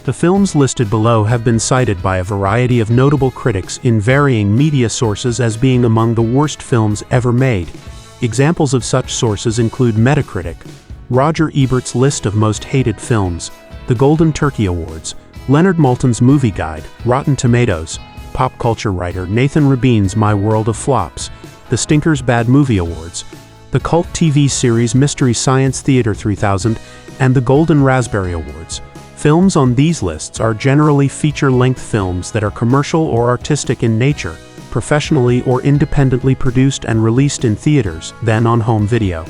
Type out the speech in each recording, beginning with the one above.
The films listed below have been cited by a variety of notable critics in varying media sources as being among the worst films ever made. Examples of such sources include Metacritic, Roger Ebert's list of most hated films, the Golden Turkey Awards, Leonard Maltin's Movie Guide, Rotten Tomatoes, pop culture writer Nathan Rabine's My World of Flops, the Stinker's Bad Movie Awards, the cult TV series Mystery Science Theater 3000, and the Golden Raspberry Awards. Films on these lists are generally feature-length films that are commercial or artistic in nature, professionally or independently produced and released in theaters, then on home video.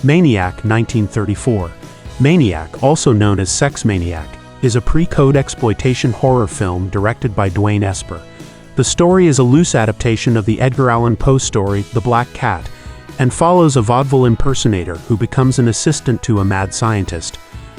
Maniac, 1934. Maniac, also known as Sex Maniac, is a pre-code exploitation horror film directed by Dwayne Esper. The story is a loose adaptation of the Edgar Allan Poe story The Black Cat, and follows a vaudeville impersonator who becomes an assistant to a mad scientist.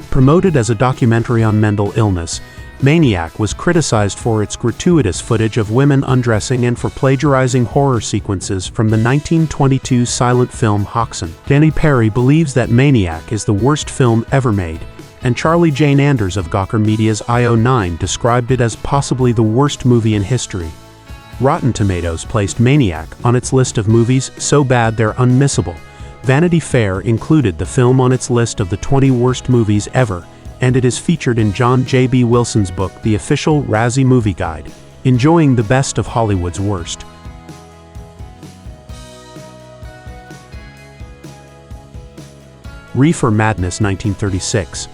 Promoted as a documentary on mental illness, Maniac was criticized for its gratuitous footage of women undressing and for plagiarizing horror sequences from the 1922 silent film Hoxton. Danny Perry believes that Maniac is the worst film ever made, and Charlie Jane Anders of Gawker Media's IO9 described it as possibly the worst movie in history. Rotten Tomatoes placed Maniac on its list of movies so bad they're unmissable. Vanity Fair included the film on its list of the 20 worst movies ever, and it is featured in John J.B. Wilson's book The Official Razzie Movie Guide, Enjoying the Best of Hollywood's Worst. Reefer Madness, 1936.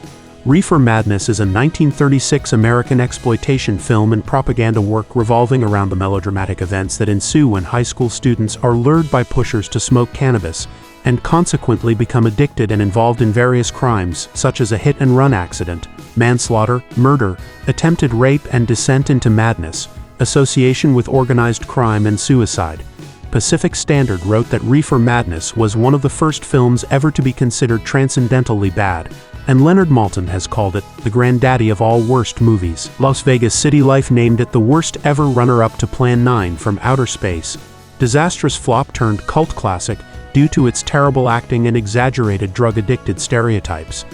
Reefer Madness is a 1936 American exploitation film and propaganda work revolving around the melodramatic events that ensue when high school students are lured by pushers to smoke cannabis, and consequently become addicted and involved in various crimes such as a hit-and-run accident, manslaughter, murder, attempted rape and descent into madness, association with organized crime and suicide. Pacific Standard wrote that Reefer Madness was one of the first films ever to be considered transcendentally bad, and Leonard Maltin has called it the granddaddy of all worst movies. Las Vegas City Life named it the worst ever runner-up to Plan 9 from Outer Space. Disastrous flop turned cult classic due to its terrible acting and exaggerated drug-addicted stereotypes.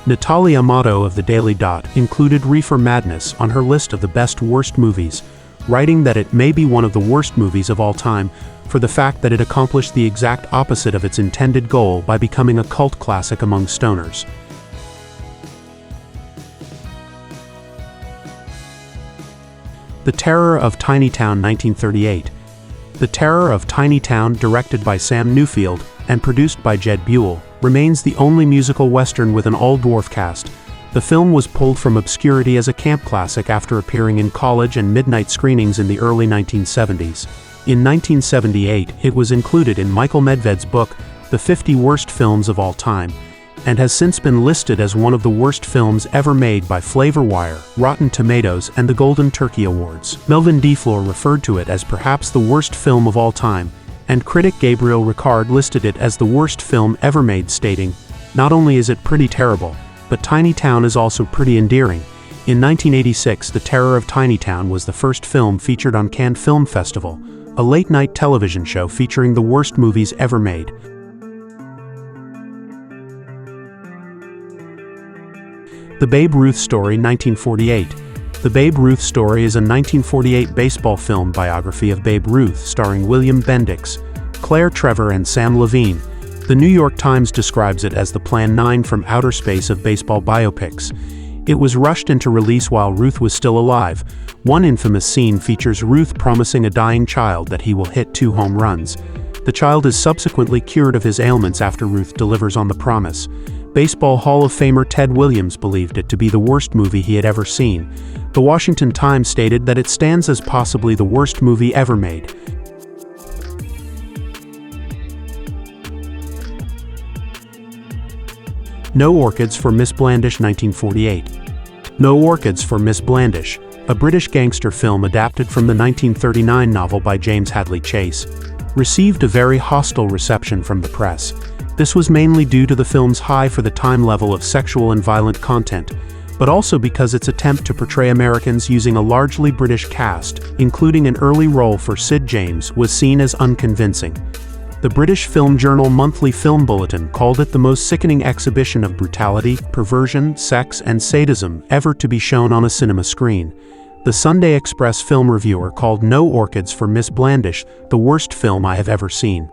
Natalie Amato of the Daily Dot included Reefer Madness on her list of the best worst movies, writing that it may be one of the worst movies of all time for the fact that it accomplished the exact opposite of its intended goal by becoming a cult classic among stoners. The Terror of Tiny Town, 1938. The Terror of Tiny Town, directed by Sam Newfield and produced by Jed Buell, remains the only musical western with an all-dwarf cast. The film was pulled from obscurity as a camp classic after appearing in college and midnight screenings in the early 1970s. In 1978, it was included in Michael Medved's book, The 50 Worst Films of All Time, and has since been listed as one of the worst films ever made by Flavor Wire, Rotten Tomatoes, and the Golden Turkey Awards. Melvin DeFleur referred to it as perhaps the worst film of all time, and critic Gabriel Ricard listed it as the worst film ever made, stating, "Not only is it pretty terrible, but Tiny Town is also pretty endearing." In 1986, The Terror of Tiny Town was the first film featured on Cannes Film Festival, a late-night television show featuring the worst movies ever made. The Babe Ruth Story, 1948. The Babe Ruth Story is a 1948 baseball film biography of Babe Ruth starring William Bendix, Claire Trevor, and Sam Levine. The New York Times describes it as the Plan 9 from outer space of baseball biopics. It was rushed into release while Ruth was still alive. One infamous scene features Ruth promising a dying child that he will hit 2 home runs. The child is subsequently cured of his ailments after Ruth delivers on the promise. Baseball Hall of Famer Ted Williams believed it to be the worst movie he had ever seen. The Washington Times stated that it stands as possibly the worst movie ever made. No Orchids for Miss Blandish, 1948. No Orchids for Miss Blandish, a British gangster film adapted from the 1939 novel by James Hadley Chase, received a very hostile reception from the press. This was mainly due to the film's high-for-the-time level of sexual and violent content, but also because its attempt to portray Americans using a largely British cast, including an early role for Sid James, was seen as unconvincing. The British film journal Monthly Film Bulletin called it the most sickening exhibition of brutality, perversion, sex, and sadism ever to be shown on a cinema screen. The Sunday Express film reviewer called No Orchids for Miss Blandish the worst film I have ever seen.